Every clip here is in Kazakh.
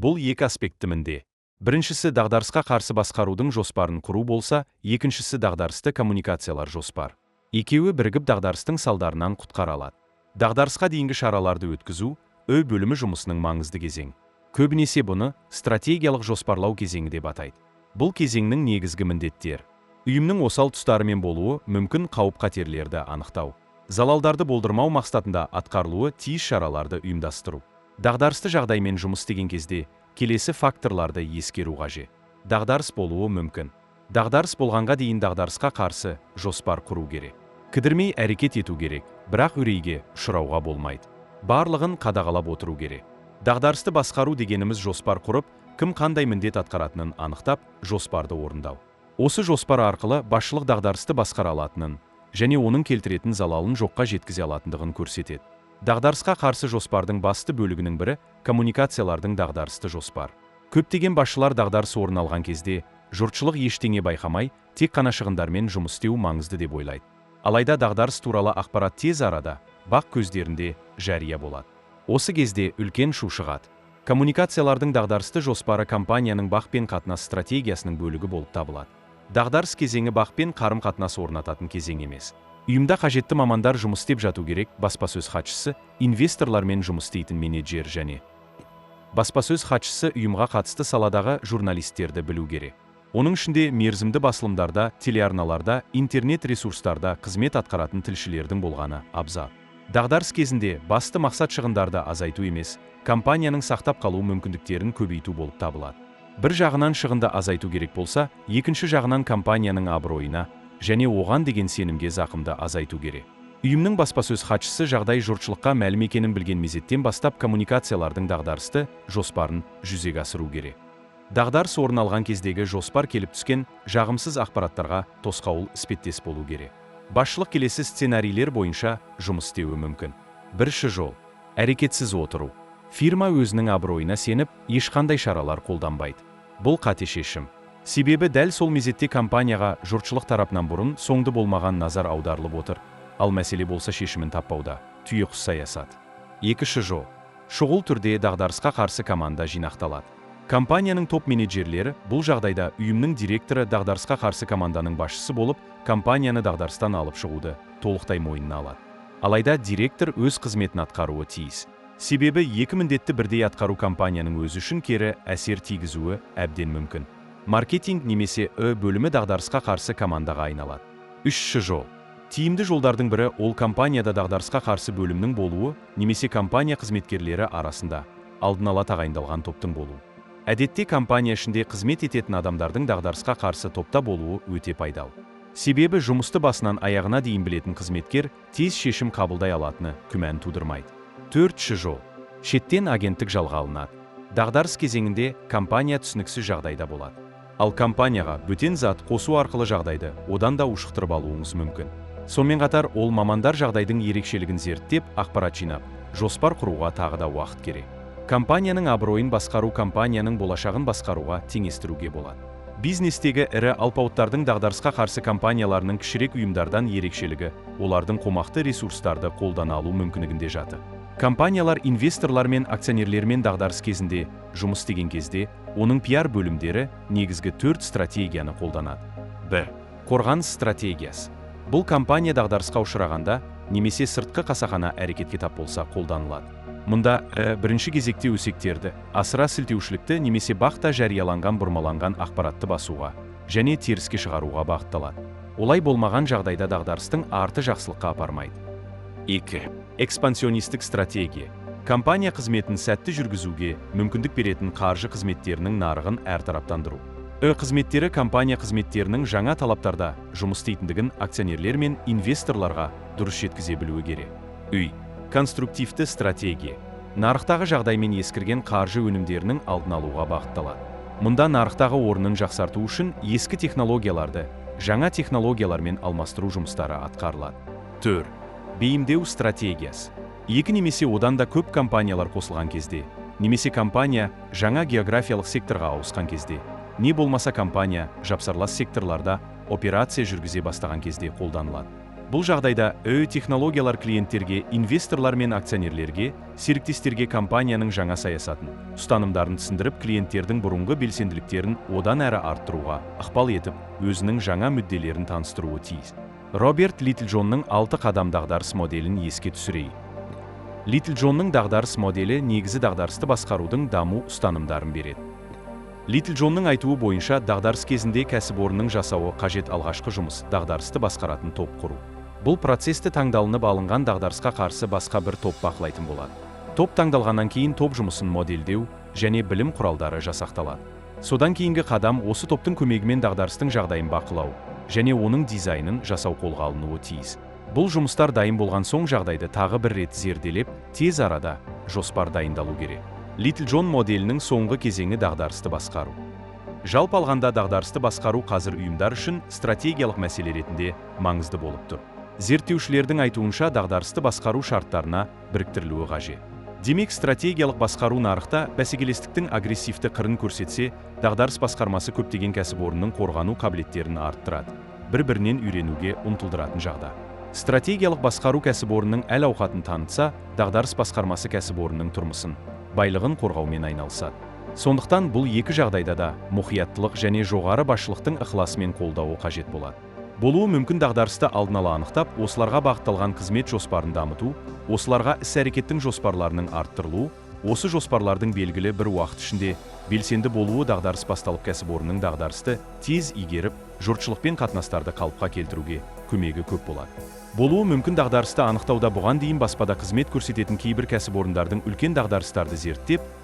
Бұл екі аспекті мінде. Біріншісі дағдарысқа қарсы басқарудың жоспарын құру болса, екіншісі дағдарысты коммуникациялар жоспар. Екеуі бірігіп дағдарыстың салдарынан құтқара алады. Дағдарысқа дейінгі шараларды өткізу Ө бөлімі жұмысының маңызды кезең. Көбінесе бұны стратегиялық жоспарлау кезеңі деп атайды. Бұл кезеңнің негізгі міндеттер: ұйымның осал тұстарымен болуы мүмкін қауіп-қатерлерді анықтау, залалдарды болдырмау мақсатында атқарылуы тиіс шараларды ұйымдастыру. Дағдарысты жағдаймен жұмыс істеген кезде келесі факторларды ескеру қажет. Дағдарыс болуы мүмкін. Дағдарыс болғанға дейін дағдарысқа қарсы жоспар құру керек. Кідірмей әрекет ету керек, бірақ үрейге ұшырауға болмайды. Барлығын қадағалап отыру керек. Дағдарысты басқару дегеніміз жоспар құрып, кім қандай міндет атқаратынын анықтап, жоспарды орындау. Осы жоспар арқылы басшылық дағдарысты басқара алатынын және оның келтіретін залалын жоққа жеткізе алатындығын көрсетеді. Дағдарысқа қарсы жоспардың басты бөлігінің бірі коммуникациялардың дағдарысты жоспар. Көптеген басшылар дағдарыс орын алған кезде жұртшылық ештеңе байқамай, тек қана шығындармен жұмыс істеу маңызды деп ойлайды. Алайда дағдарыс туралы ақпарат тез арада бақ көздерінде жария болады. Осы кезде үлкен шу шығады. Коммуникациялардың дағдарысты жоспары компанияның бақпен қатынас стратегиясының бөлігі болып табылады. Дағдарыс кезеңі бақпен қарым-қатынас орнататын кезең емес. Ұйымда қажетті мамандар жұмыс істеп жату керек, баспасөз хатшысы, инвесторлармен жұмыс істейтін менеджер және баспасөз хатшысы ұйымға қатысты саладағы журналистерді білу керек. Оның ішінде мерзімді басылымдарда, телеарналарда, интернет ресурстарда қызмет атқаратын тілшілердің болғаны абзал. Дағдарыс кезінде басты мақсат шығындарды азайту емес, компанияның сақтап қалу мүмкіндіктерін көбейту болып табылады. Бір жағынан шығынды азайту керек болса, екінші жағынан компанияның абыройына және оған деген сенімге зақымды азайту керек. Ұйымның баспасөз хатшысы жағдай жұртшылыққа мәлім екенін білген мезеттен бастап коммуникациялардың дағдарысты жоспарын жүзеге асыру керек. Дағдарыс орын алған кездегі жоспар келіп түскен жағымсыз ақпараттарға тосқауыл іспеттес болу керек. Басшылық келесі сценарийлер бойынша жұмыс істеуі мүмкін. Бірінші жол: әрекетсіз отыру. Фирма өзінің абыройына сеніп, ешқандай шаралар қолданбайды. Бұл қате шешім. Себебі дәл сол мезетте компанияға жұртшылық тарапынан бұрын соңды болмаған назар аударылып отыр, ал мәселе болса шешімін таппауда. Түйеқұс саясат. Екінші жол: шұғыл түрде дағдарысқа қарсы команда жинақталады. Компанияның топ менеджерлері, бұл жағдайда ұйымның директоры дағдарысқа қарсы команданың басшысы болып, компанияны дағдарыстан алып шығуды толықтай мойнына алады. Алайда директор өз қызметін атқаруы тиіс. Себебі екі міндетті бірдей атқару компанияның өзі үшін кері әсер тигізуі әбден мүмкін. Маркетинг немесе Ө бөлімі дағдарысқа қарсы командаға айналады. Үшінші жол: тиімді жолдардың бірі ол компанияда дағдарысқа қарсы бөлімнің болуы немесе компания қызметкерлері арасында алдын ала тағайындалған топтың болуы. Әдетте компания ішінде қызмет ететін адамдардың дағдарысқа қарсы топта болуы өте пайдалы. Себебі жұмысты басынан аяғына дейін білетін қызметкер тез шешім қабылдай алатыны күмән тудырмайды. Төртінші жол: шеттен агенттік жалға алынады. Дағдарыс кезеңінде компания түсініксіз жағдайда болады. Ал компанияға бөтен зат қосу арқылы жағдайды одан да ушықтырып алуыңыз мүмкін. Сонымен қатар ол мамандар жағдайдың ерекшелігін зерттеп, ақпарат жинап, жоспар құруға тағы да уақыт керек. Компанияның абыройын басқару компанияның болашағын басқаруға теңестіруге болады. Бизнестегі ірі алпауыттардың дағдарысқа қарсы компанияларының кішірек ұйымдардан ерекшелігі олардың қомақты ресурстарды қолдана алу мүмкіндігінде жатыр. Компаниялар инвесторлар мен акционерлермен дағдарыс кезінде жұмыс істеген кезде оның пиар бөлімдері негізгі 4 стратегияны қолданады. 1. Қорғаныс стратегиясы. Бұл компания дағдарысқа ұшырағанда немесе сыртқы қасақана әрекетке тап болса қолданылады. Мұнда бірінші кезекте өсектерді, асыра сілтеушілікті немесе бақта жарияланған бұрмаланған ақпаратты басуға және теріске шығаруға бағытталады. Олай болмаған жағдайда дағдарыстың арты жақсылыққа апармайды. 2. Экспансионистік стратегия. Компания қызметін сәтті жүргізуге мүмкіндік беретін қаржы қызметтерінің нарығын әртараптандыру. Қызметтері компания қызметтерінің жаңа талаптарда жұмыс істейтіндігін акционерлер мен инвесторларға дұрыс жеткізе білуі керек. Конструктивті стратегия. Нарықтағы жағдаймен ескірген қаржы өнімдерінің алдын алуға бағытталады. Мұнда нарықтағы орнын жақсарту үшін ескі технологияларды жаңа технологиялармен алмастыру жұмыстары атқарылады. 4. Бейімдеу стратегиясы. Екі немесе одан да көп компаниялар қосылған кезде, немесе компания жаңа географиялық секторға ауысқан кезде, не болмаса компания жапсарлас секторларда операция жүргізе бастаған кезде қолданылады. Бұл жағдайда технологиялар клиенттерге, инвесторлар мен акционерлерге, серіктестерге компанияның жаңа саясатын, ұстанымдарын түсіндіріп, клиенттердің бұрынғы белсенділіктерін одан әрі арттыруға ықпал етіп, өзінің жаңа мүдделерін таныстыруы тиіс. Роберт Литлджонның 6 қадам дағдарыс моделін еске түсірейік. Литлджонның дағдарыс моделі негізі дағдарысты басқарудың даму ұстанымдарын береді. Литлджонның айтуы бойынша, дағдарыс кезінде кәсіпорынның жасауы қажет алғашқы жұмыс дағдарысты басқаратын топ құру. Бұл процесті таңдалынып алынған дағдарысқа қарсы басқа бір топ бақылайтын болады. Топ таңдалғаннан кейін топ жұмысын модельдеу және білім құралдары жасақталады. Содан кейінгі қадам осы топтың көмегімен дағдарыстың жағдайын бақылау және оның дизайнын жасау қолға алынуы тиіс. Бұл жұмыстар дайын болған соң жағдайды тағы бір рет зерделеп, тез арада жоспар дайындалу керек. Литлджон моделінің соңғы кезеңі дағдарысты басқару. Жалпы алғанда дағдарысты басқару қазір ұйымдар үшін стратегиялық мәселе ретінде маңызды болып тұр. Зерттеушілердің айтуынша, дағдарысты басқару шарттарына біріктірілуі қажет. Демек, стратегиялық басқару нарықта бәсекелестіктің агрессивті қырын көрсетсе, дағдарыс басқармасы көптеген кәсіпорынның қорғану қабілеттерін арттырады, бір-бірінен үйренуге ұмтылдыратын жағдай. Стратегиялық басқару кәсіпорынның әл-ауқатын танытса, дағдарыс басқармасы кәсіпорынның тұрмысын, байлығын қорғаумен айналысады. Сондықтан бұл екі жағдайда да мұқияттылық және жоғары басшылықтың ықыласымен қолдауы қажет болады. Болуы мүмкін дағдарысты алдын ала анықтап, осыларға бағытталған қызмет жоспарын дамыту, осыларға іс-әрекеттің жоспарларының арттырылуы, осы жоспарлардың белгілі бір уақыт ішінде белсенді болуы дағдарыс басталып кәсіпорынның дағдарысты тез игеріп, жұртшылықпен қатынастарды қалыпқа келтіруге көмегі көп болады. Болуы мүмкін дағдарысты анықтауда бұған дейін баспада қызмет көрсететін кейбір кәсіпорындардың үлкен дағдарыстарды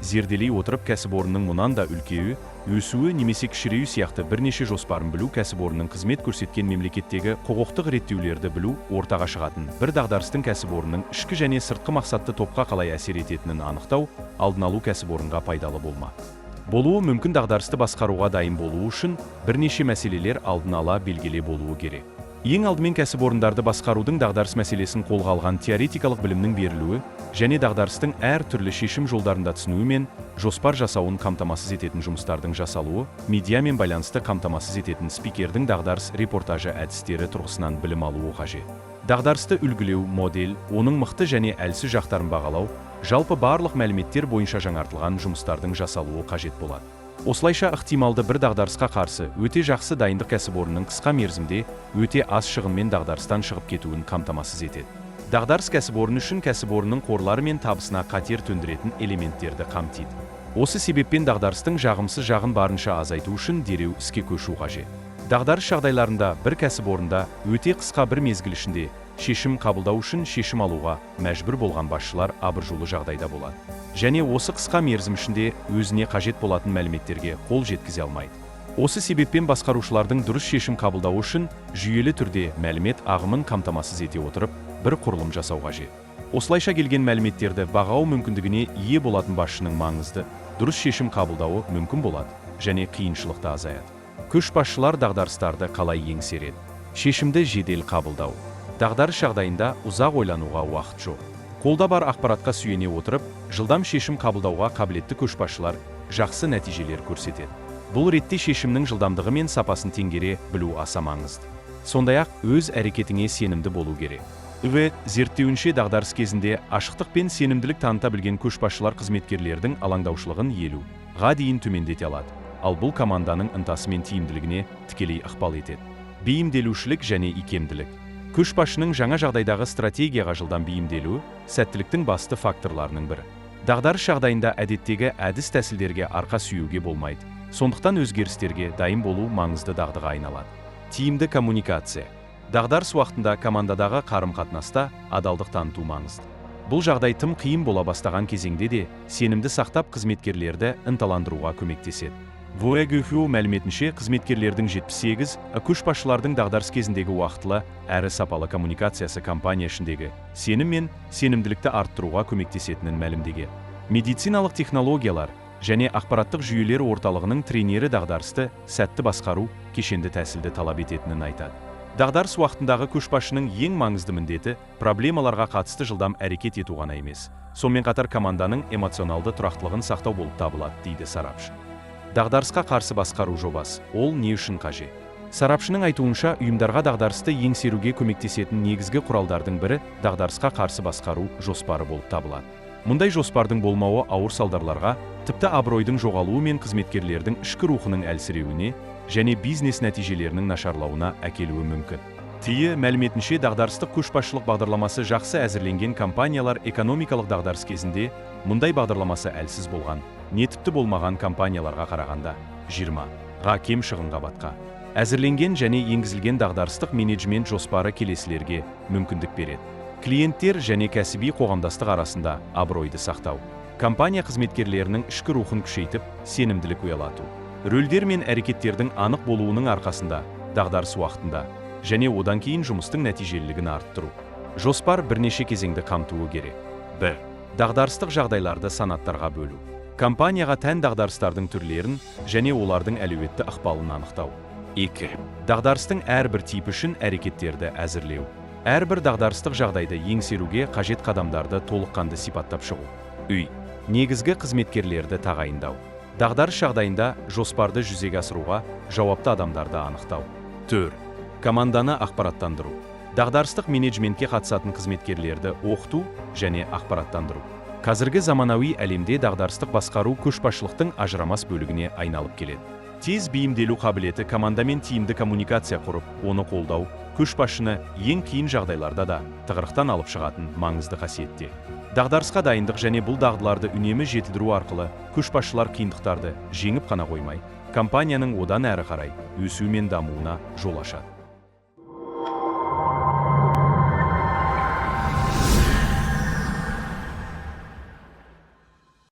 зерделей отырып, кәсіпорынның мұнан да үлкеюі, өсуі немесе кішіреюі сияқты бірнеше жоспарын білу, кәсіпорынның қызмет көрсеткен мемлекеттегі құқықтық реттеулерді білу, ортаға шығатын бір дағдарыстың кәсіпорынның ішкі және сыртқы мақсатты топқа қалай әсер ететінін анықтау, алдын алу кәсіпорынға пайдалы болмақ. Болуы мүмкін дағдарысты басқаруға дайын болуы үшін бірнеше мәселелер алдын ала белгілі болуы керек. Ең алдымен кәсіпорындарды басқарудың дағдарыс мәселесін қолға алған теоретикалық білімнің берілуі және дағдарыстың әр түрлі шешім жолдарында түсінуі мен жоспар жасауын қамтамасыз ететін жұмыстардың жасалуы, медиамен байланысты қамтамасыз ететін спикердің дағдарыс репортажы әдістері тұрғысынан білім алуы қажет. Дағдарысты үлгілеу, модель, оның мықты және әлсіз жақтарын бағалау, жалпы барлық мәліметтер бойынша жаңартылған жұмыстардың жасалуы қажет болады. Осылайша ықтималды бір дағдарысқа қарсы өте жақсы дайындық кәсіпорынның қысқа мерзімде өте аз шығынмен дағдарыстан шығып кетуін қамтамасыз етеді. Дағдарыс кәсіпорын үшін кәсіпорынның қорлары мен табысына қатер төндіретін элементтерді қамтиды. Осы себеппен дағдарыстың жағымсыз жағын барынша азайту үшін дереу іске көшу қажет. Дағдарыс жағдайларында бір кәсіпорында өте қысқа бір мезгіл ішінде шешім қабылдау үшін шешім алуға мәжбүр болған басшылар абыржулы жағдайда болады. Және осы қысқа мерзім ішінде өзіне қажет болатын мәліметтерге қол жеткізе алмайды. Осы себеппен басқарушылардың дұрыс шешім қабылдауы үшін жүйелі түрде мәлімет ағымын қамтамасыз ете отырып, бір құрылым жасау қажет. Осылайша келген мәліметтерді бағалау мүмкіндігіне ие болатын басшының маңызды, дұрыс шешім қабылдауы мүмкін болады және қиыншылықты азаяды. Көшбасшылар дағдарыстарды қалай еңсереді? Шешімді жедел қабылдау. Дағдарыс жағдайында ұзақ ойлануға уақыт жоқ. Қолда бар ақпаратқа сүйене отырып, жылдам шешім қабылдауға қабілетті көшбасшылар жақсы нәтижелер көрсетеді. Бұл ретте шешімнің жылдамдығы мен сапасын теңгере білу аса маңызды. Сондай-ақ өз әрекетіңе сенімді болу керек. Зерттеуінше дағдарыс кезінде ашықтық пен сенімділік таныта білген көшбасшылар қызметкерлердің алаңдаушылығын елуге дейін төмендете алады. Ал бұл команданың ынтасы мен тиімділігіне тікелей ықпал етеді. Бейімделушілік және икемділік. Көшбасшының жаңа жағдайдағы стратегияға жылдам бейімделуі сәттіліктің басты факторларының бірі. Дағдарыс жағдайында әдеттегі әдіс тәсілдерге арқа сүйеуге болмайды. Сондықтан өзгерістерге дайын болу маңызды дағдыға айналады. Тиімді коммуникация. Дағдарыс уақытында командадағы қарым-қатынаста адалдық таныту маңызды. Бұл жағдай тым қиын бола бастаған кезеңде де сенімді сақтап қызметкерлерді ынталандыруға көмектеседі. ВОЭГФО мәліметінше, қызметкерлердің 78 көшбасшылардың дағдарыс кезіндегі уақытылы әрі сапалы коммуникациясы компания ішіндегі сенім мен сенімділікті арттыруға көмектесетінін мәлімдеген. Медициналық технологиялар және ақпараттық жүйелер орталығының тренері дағдарысты сәтті басқару кешенді тәсілді талап ететінін айтады. Дағдарыс уақытындағы көшбасшының ең маңызды міндеті проблемаларға қатысты жылдам әрекет ету ғана емес, сонымен қатар команданың эмоционалды тұрақтылығын сақтау болып табылады, дейді сарапшы. Дағдарысқа қарсы басқару жобасы, ол не үшін қажет? Сарапшының айтуынша, ұйымдарға дағдарысты еңсеруге көмектесетін негізгі құралдардың бірі дағдарысқа қарсы басқару жоспары болып табылады. Мұндай жоспардың болмауы ауыр салдарларға, тіпті абыройдың жоғалуы мен қызметкерлердің ішкі рухының әлсіреуіне және бизнес нәтижелерінің нашарлауына әкелуі мүмкін. TIE мәліметінше, дағдарыстық көшбасшылық бағдарламасы жақсы әзірленген компаниялар экономикалық дағдарыс кезінде мұндай бағдарламасы әлсіз болған, не тіпті болмаған компанияларға қарағанда 20-ға кем шығынға батқан. Әзірленген және енгізілген дағдарыстық менеджмент жоспары келесілерге мүмкіндік береді. Клиенттер және кәсіби қоғамдастық арасында абыройды сақтау. Компания қызметкерлерінің ішкі рухын күшейтіп, сенімділік ұялату. Рөлдер мен әрекеттердің анық болуының арқасында, дағдарыс уақытында және одан кейін жұмыстың нәтижелілігін арттыру. Жоспар бірнеше кезеңді қамтуы керек. 1. Дағдарыстық жағдайларды санаттарға бөлу. Компанияға тән дағдарыстардың түрлерін және олардың әлеуетті ықпалын анықтау. 2. Дағдарыстың әрбір типі үшін әрекеттерді әзірлеу. Әрбір дағдарыстық жағдайды еңсеруге қажет қадамдарды толыққанды сипаттап шығу. 3. Негізгі қызметкерлерді тағайындау. Дағдарыс жағдайында жоспарды жүзеге асыруға жауапты адамдарды анықтау. 4. Команданы ақпараттандыру. Дағдарыстық менеджментке қатысатын қызметкерлерді оқыту және ақпараттандыру. Қазіргі заманауи әлемде дағдарыстық басқару көшбасшылықтың ажырамас бөлігіне айналып келеді. Тез бейімделу қабілеті, командамен тиімді коммуникация құрып, оны қолдау, көшбасшыны ең қиын жағдайларда да тығырықтан алып шығатын маңызды қасиетте. Дағдарысқа дайындық және бұл дағдыларды үнемі жетілдіру арқылы көшбасшылар қиындықтарды жеңіп қана қоймай, компанияның одан әрі қарай өсуі мен дамуына жол ашады.